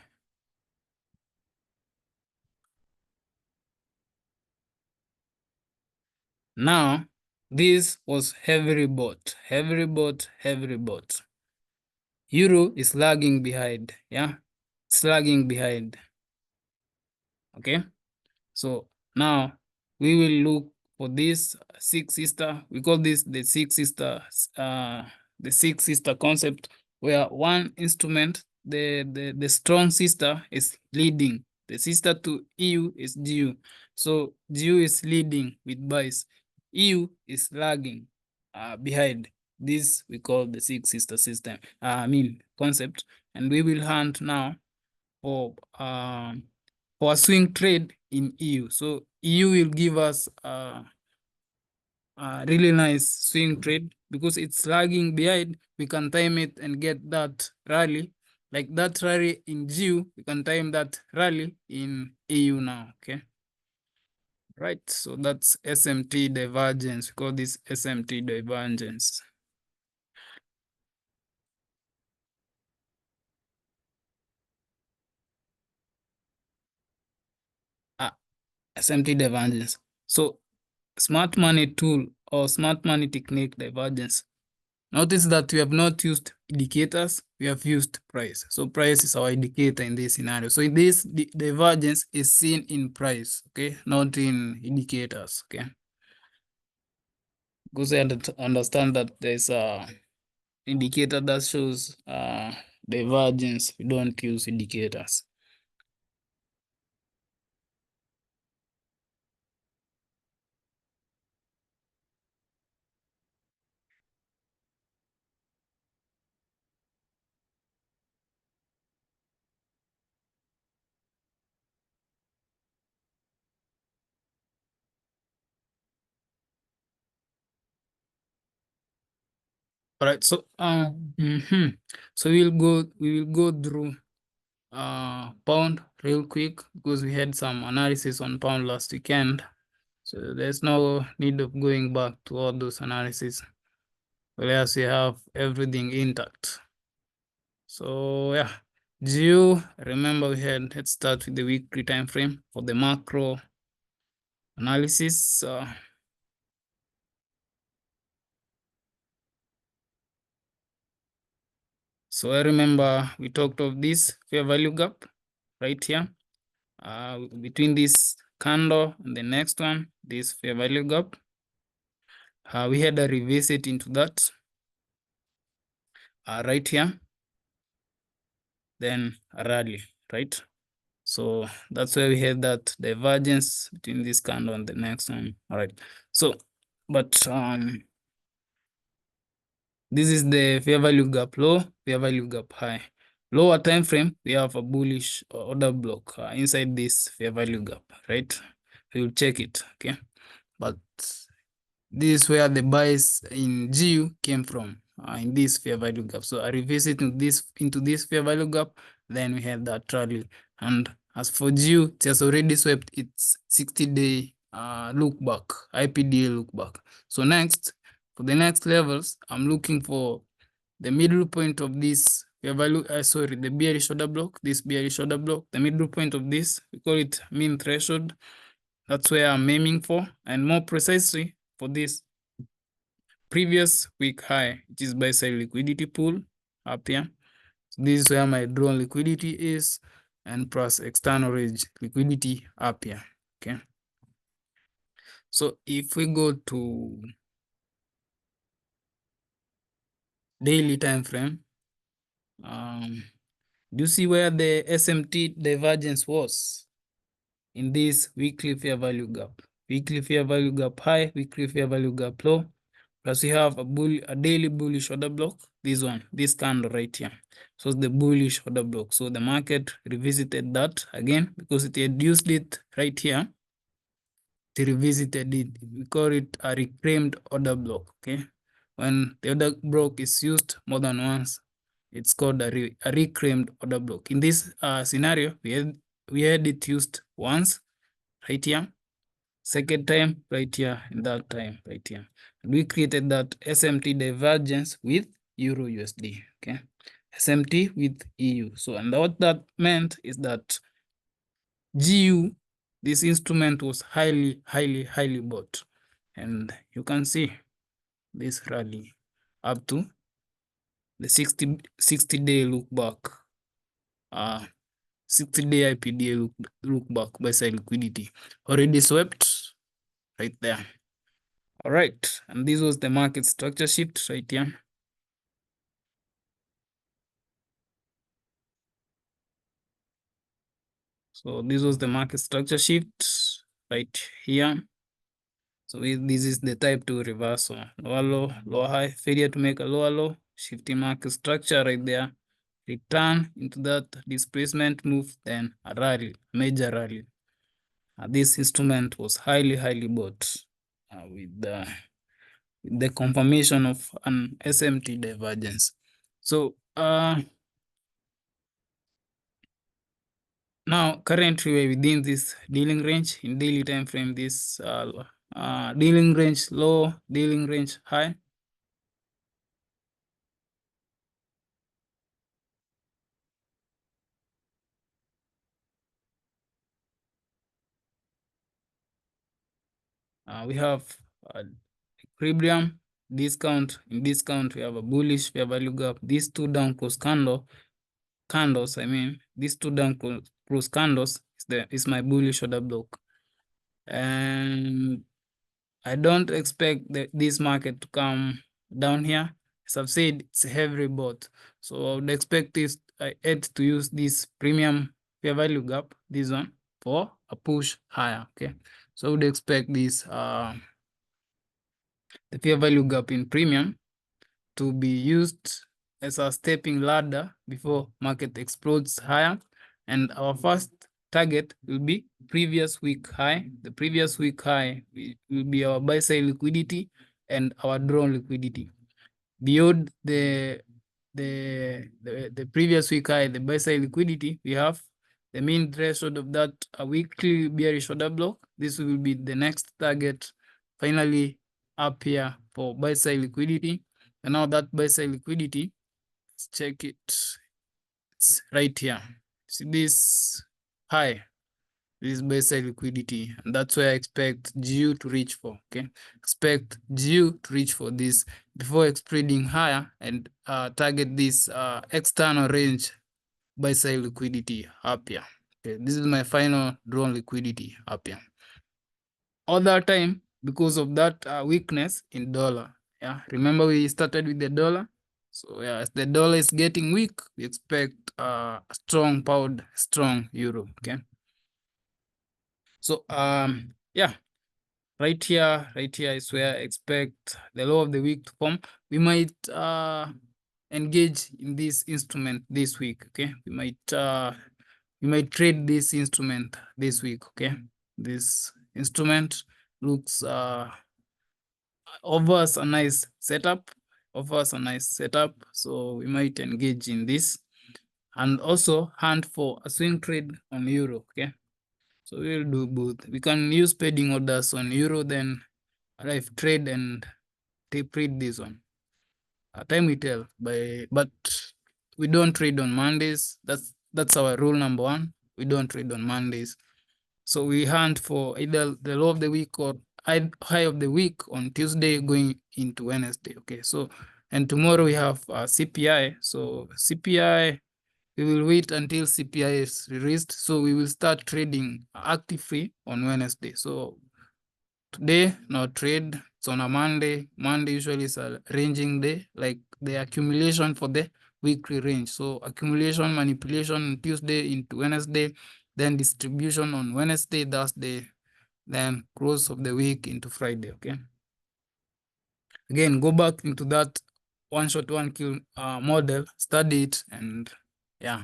S1: Now, this was heavily bought, heavily bought, heavily bought. Euro is lagging behind, yeah? It's lagging behind, okay? So now we will look for this six sister. We call this the six sister concept, where one instrument, the strong sister is leading. The sister to EU is GU. So GU is leading with buys. EU is lagging behind. This we call the six sister system. Concept. And we will hunt now for a swing trade in EU. So EU will give us a really nice swing trade because it's lagging behind. We can time it and get that rally. Like that rally in GU, we can time that rally in EU now, okay? Right, so that's SMT divergence. We call this SMT divergence. SMT divergence. So smart money tool or smart money technique divergence. Notice that we have not used indicators, we have used price. So price is our indicator in this scenario. So in this, the divergence is seen in price, okay, not in indicators, okay. Because I understand that there's a indicator that shows divergence. We don't use indicators. All right, so so we will go through pound real quick because we had some analysis on pound last weekend. So there's no need of going back to all those analyses, whereas we have everything intact. So yeah, GU, remember let's start with the weekly time frame for the macro analysis. So I remember we talked of this fair value gap right here. Between this candle and the next one, this fair value gap. We had a revisit into that right here, then a rally, right? So that's where we had that divergence between this candle and the next one. All right. So, but this is the fair value gap low, fair value gap high. Lower time frame, we have a bullish order block inside this fair value gap, right? We will check it, okay? But this is where the buys in GU came from. in this fair value gap. So I revisit into this fair value gap, then we have that rally. And as for GU, it has already swept its 60-day look back, IPDA look back. So next, for the next levels, I'm looking for the middle point of this fair value, the bearish order block, this bearish order block, the middle point of this, we call it mean threshold. That's where I'm aiming for, and more precisely for this previous week high, which is buy side liquidity pool up here. So this is where my drawn liquidity is, and plus external range liquidity up here. Okay. So if we go to daily time frame, do you see where the SMT divergence was in this weekly fair value gap? Weekly fair value gap high, weekly fair value gap low. Plus we have a daily bullish order block, this one, this candle right here. So it's the bullish order block. So the market revisited that again because it had used it right here. It revisited it. We call it a reclaimed order block. Okay. When the order block is used more than once, it's called a reclaimed order block. In this scenario, we had it used once right here. Second time right here, and that time right here. And we created that SMT divergence with Euro USD. Okay. SMT with EU. So, and what that meant is that GU, this instrument was highly bought. And you can see this rally up to the 60-day look back. 60-day IPDA look back by side liquidity. Already swept right there. All right, and this was the market structure shift right here. So this was the market structure shift right here. So this is the type 2 reversal. Lower low, lower high, failure to make a lower low, shifting market structure right there. Return into that displacement move, then a rally, major rally. This instrument was highly bought with the confirmation of an SMT divergence. So now currently we're within this dealing range in daily time frame. This dealing range low, dealing range high. We have equilibrium, discount. In discount, we have a bullish fair value gap. These two down close candles. I mean, these two down close candles is my bullish order block, and I don't expect this market to come down here. As I've said, it's heavily bought, so I would expect I had to use this premium fair value gap, this one, for a push higher. Okay, so I would expect this the fair value gap in premium to be used as a stepping ladder before market explodes higher. And our first target will be previous week high. The previous week high will be our buy side liquidity and our drawn liquidity. Beyond the previous week high, the buy side liquidity, we have the mean threshold of that a weekly bearish order block. This will be the next target, finally up here for buy side liquidity. And now that buy side liquidity, let's check it. It's right here. See this high, this buy side liquidity, and that's where I expect GU to reach for. Okay, expect GU to reach for this before spreading higher and target this external range buy side liquidity up here. Okay, this is my final drawn liquidity up here. All that time, because of that weakness in dollar. Yeah, remember we started with the dollar. So yeah, as the dollar is getting weak, we expect a strong pound, strong euro. Okay. So yeah, right here is where I expect the low of the week to form. We might engage in this instrument this week. Okay, we might trade this instrument this week. Okay, this instrument looks offers a nice setup. offers a nice setup, so we might engage in this and also hunt for a swing trade on euro. Okay, so we'll do both. We can use padding orders on euro, then arrive trade and tape read this one. Time will tell, but we don't trade on Mondays. That's our rule number one. We don't trade on Mondays. So we hunt for either the low of the week or high of the week on Tuesday going into Wednesday. Okay, so and tomorrow we have CPI. So CPI, we will wait until CPI is released. So we will start trading active free on Wednesday. So today, no trade. It's on a Monday. Monday usually is a ranging day, like the accumulation for the weekly range. So accumulation, manipulation Tuesday into Wednesday, then distribution on Wednesday, Thursday, then close of the week into Friday. Okay. Again, go back into that one shot, one kill model, study it, and yeah.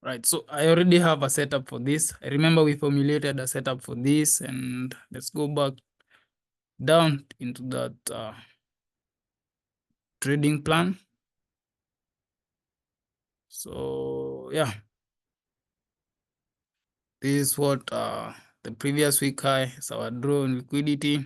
S1: Right, so I already have a setup for this. I remember we formulated a setup for this, and let's go back down into that trading plan. So yeah, this is what the previous week high is our draw on liquidity.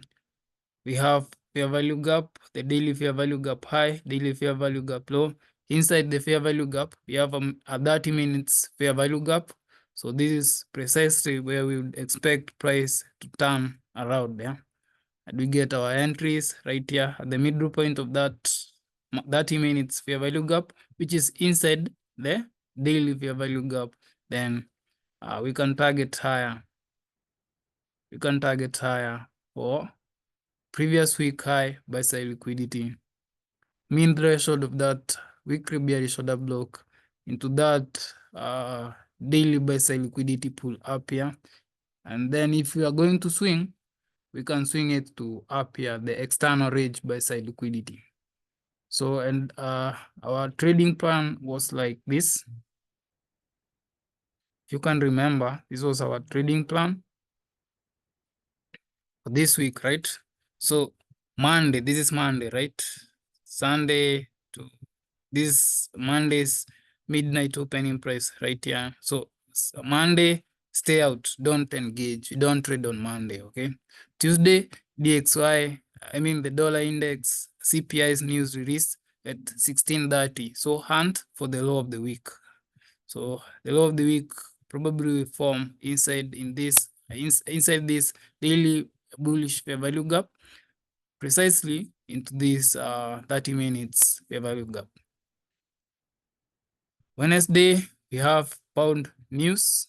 S1: We have fair value gap, the daily fair value gap high, daily fair value gap low. Inside the fair value gap, we have a 30 minutes fair value gap. So this is precisely where we would expect price to turn around. Yeah, and we get our entries right here at the middle point of that 30 minutes fair value gap, which is inside the daily fair value gap. Then we can target higher. We can target higher for previous week high buy side liquidity, mean threshold of that weekly bearish order block into that daily buy side liquidity pull up here. And then if we are going to swing, we can swing it to up here, the external range buy side liquidity. So, and our trading plan was like this. If you can remember, this was our trading plan for this week, right? So Monday, this is Monday, right? Sunday to this Monday's midnight opening price right here. So Monday, stay out, don't engage, don't trade on Monday, okay? Tuesday, DXY, I mean the dollar index, CPI's news release at 16:30. So hunt for the low of the week. So the low of the week probably will form inside this daily bullish fair value gap, precisely into this 30 minutes fair value gap. Wednesday, we have pound news,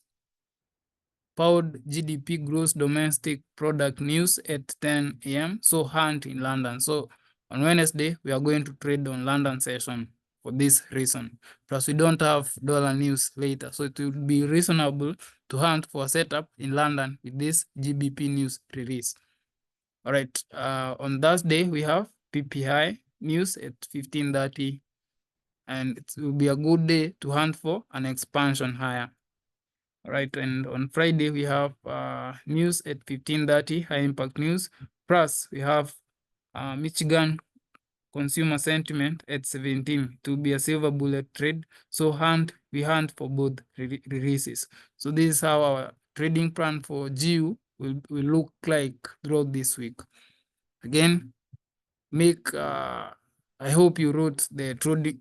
S1: pound GDP gross domestic product news at 10 a.m. So hunt in London. So on Wednesday, we are going to trade on London session for this reason. Plus, we don't have dollar news later. So it would be reasonable to hunt for a setup in London with this GBP news release. All right. On Thursday, we have PPI news at 15:30. And it will be a good day to hunt for an expansion higher. All right, and on Friday we have news at 15:30, high impact news. Plus we have Michigan consumer sentiment at 17 to be a silver bullet trade. So we hunt for both releases. So this is how our trading plan for GU will look like throughout this week. Again, I hope you wrote the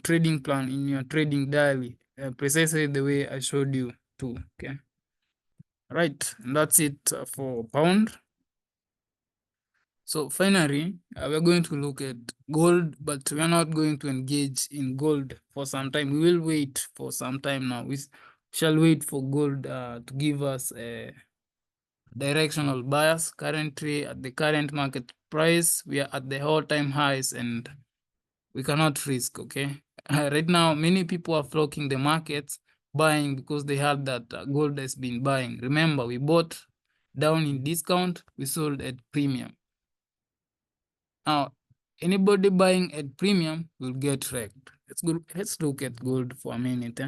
S1: trading plan in your trading diary precisely the way I showed you too. Okay. Right, and that's it for pound. So finally, we're going to look at gold, but we're not going to engage in gold for some time. We will wait for some time now. We shall wait for gold to give us a directional bias. Currently, at the current market price, we are at the all-time highs and we cannot risk, okay? Right now, many people are flocking the markets, buying because they heard that gold has been buying. Remember, we bought down in discount, we sold at premium. Now, anybody buying at premium will get wrecked. Let's look at gold for a minute.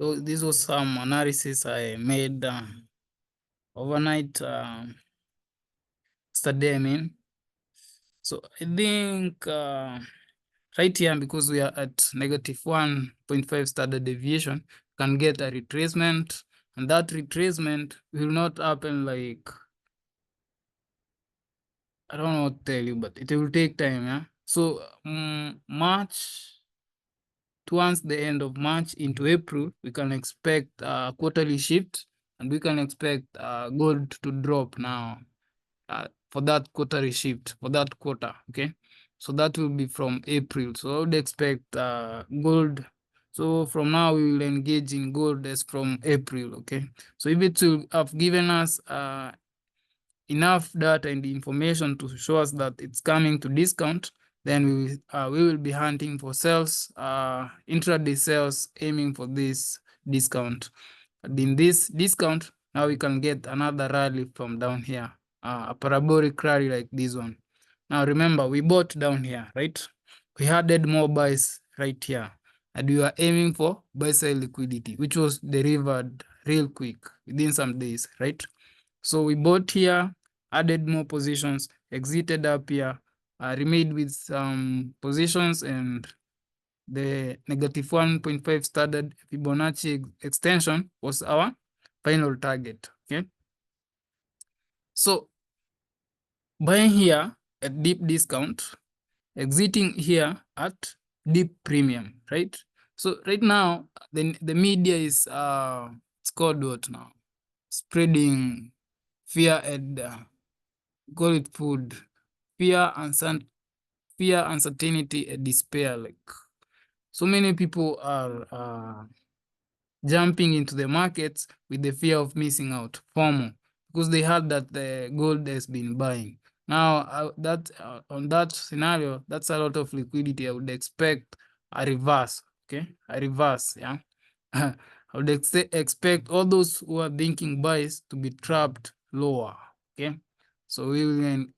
S1: So this was some analysis I made overnight yesterday, I mean. So I think right here, because we are at negative 1.5 standard deviation, can get a retracement, and that retracement will not happen like, I don't know what to tell you, but it will take time, yeah. So March, towards the end of March into April, we can expect a quarterly shift, and we can expect gold to drop now for that quarterly shift, for that quarter, okay? So that will be from April. So I would expect gold. So from now, we will engage in gold as from April, okay? So if it will have given us enough data and information to show us that it's coming to discount, then we will be hunting for sales, intraday sales, aiming for this discount. And in this discount, now we can get another rally from down here, a parabolic rally like this one. Now remember, we bought down here, right? We added more buys right here, and we were aiming for buy side liquidity, which was delivered real quick within some days, right? So we bought here, added more positions, exited up here, remained with some positions, and the negative 1.5 standard Fibonacci extension was our final target, okay? So buying here at deep discount, exiting here at deep premium, right? So right now, the media is, it's called what now? Spreading fear and call it food, fear, uncertainty, and despair. Like, so many people are jumping into the markets with the fear of missing out, FOMO, because they heard that the gold has been buying. Now, on that scenario, that's a lot of liquidity. I would expect a reverse, okay? A reverse, yeah? I would expect all those who are thinking buys to be trapped lower, okay? So we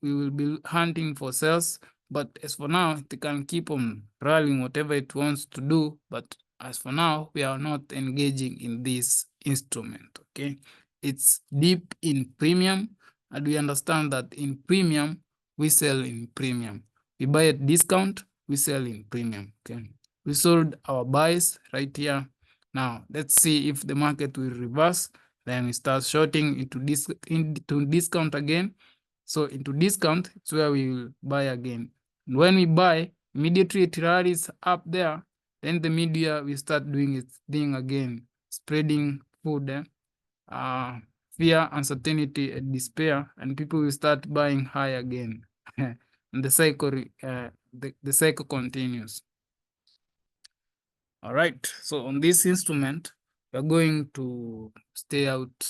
S1: will be hunting for sales, but as for now, they can keep on rallying whatever it wants to do, but as for now, we are not engaging in this instrument, okay? It's deep in premium, and we understand that in premium, we sell in premium. We buy at discount, we sell in premium, okay? We sold our buys right here. Now, let's see if the market will reverse. Then we start shorting into discount again. So into discount, it's where we will buy again. And when we buy, immediately it rallies up there, then the media will start doing its thing again, spreading food, fear, uncertainty, and despair, and people will start buying high again. And the cycle continues. All right, so on this instrument, we're going to stay out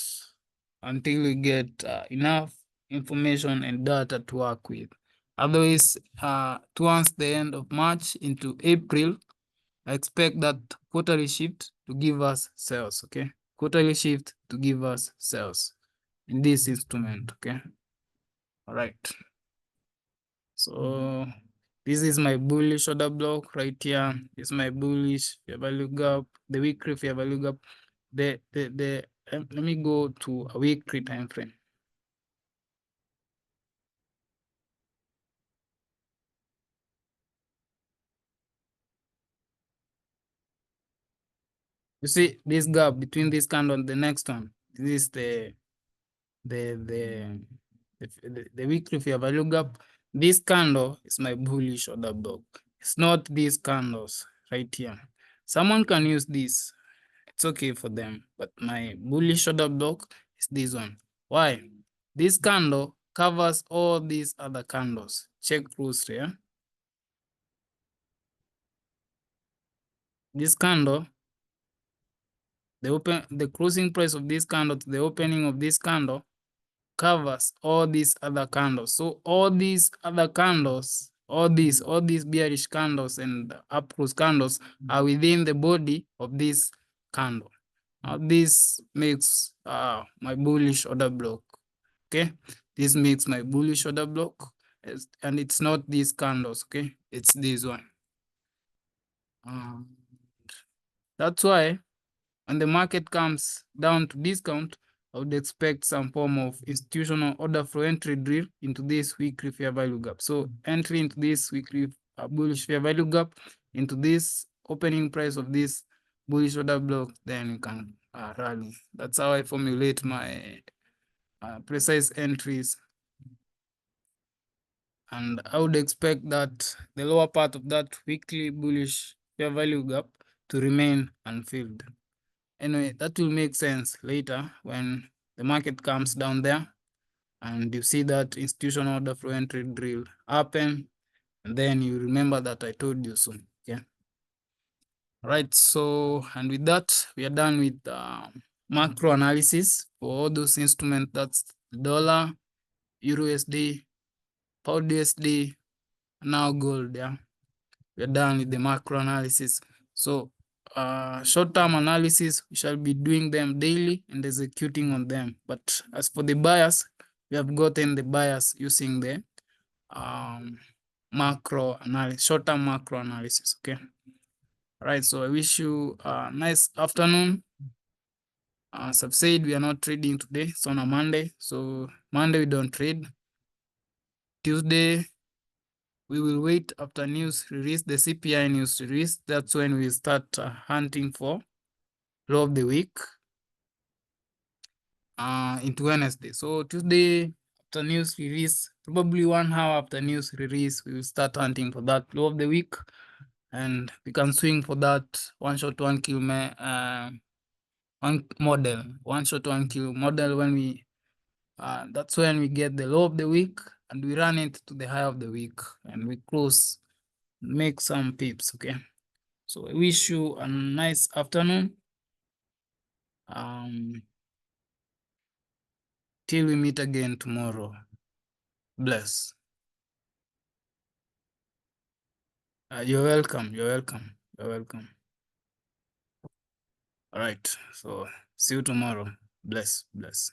S1: until we get enough information and data to work with. Otherwise, towards the end of March into April, I expect that quarterly shift to give us sales, okay? Quarterly shift to give us sales in this instrument, okay? All right. So this is my bullish order block right here. This is my bullish fair value gap, the weekly fair value gap. Let me go to a weekly time frame. You see this gap between this candle and the next one. This is the weekly fair value gap. This candle is my bullish order block. It's not these candles right here. Someone can use this. It's okay for them. But my bullish order block is this one. Why? This candle covers all these other candles. Check closely. Yeah? This candle, the closing price of this candle to the opening of this candle covers all these other candles. So all these other candles, all these bearish candles and up close candles are within the body of this candle. Now this makes my bullish order block. Okay, this makes my bullish order block, and it's not these candles. Okay, it's this one. That's why when the market comes down to discount, I would expect some form of institutional order flow entry drill into this weekly fair value gap. So entry into this weekly bullish fair value gap, into this opening price of this bullish order block, then you can rally. That's how I formulate my precise entries. And I would expect that the lower part of that weekly bullish fair value gap to remain unfilled. Anyway, that will make sense later when the market comes down there and you see that institutional order flow entry drill happen, and then you remember that I told you so. Yeah. Right. So, and with that, we are done with macro analysis for all those instruments. That's dollar, Euro USD, Pound USD, now gold. Yeah. We are done with the macro analysis. So short-term analysis, we shall be doing them daily and executing on them. But as for the bias, we have gotten the bias using the macro analysis, short-term macro analysis. Okay. All right. So I wish you a nice afternoon. As I've said, we are not trading today. It's on a Monday. So Monday we don't trade. Tuesday we will wait after news release, the CPI news release. That's when we start hunting for low of the week into Wednesday. So Tuesday after news release, probably 1 hour after news release, we will start hunting for that low of the week, and we can swing for that one shot, one kill one model, one shot, one kill model. When we that's when we get the low of the week and we run it to the high of the week and we close, make some pips. Okay. So I wish you a nice afternoon. Till we meet again tomorrow. Bless. You're welcome. You're welcome. You're welcome. All right. So see you tomorrow. Bless. Bless.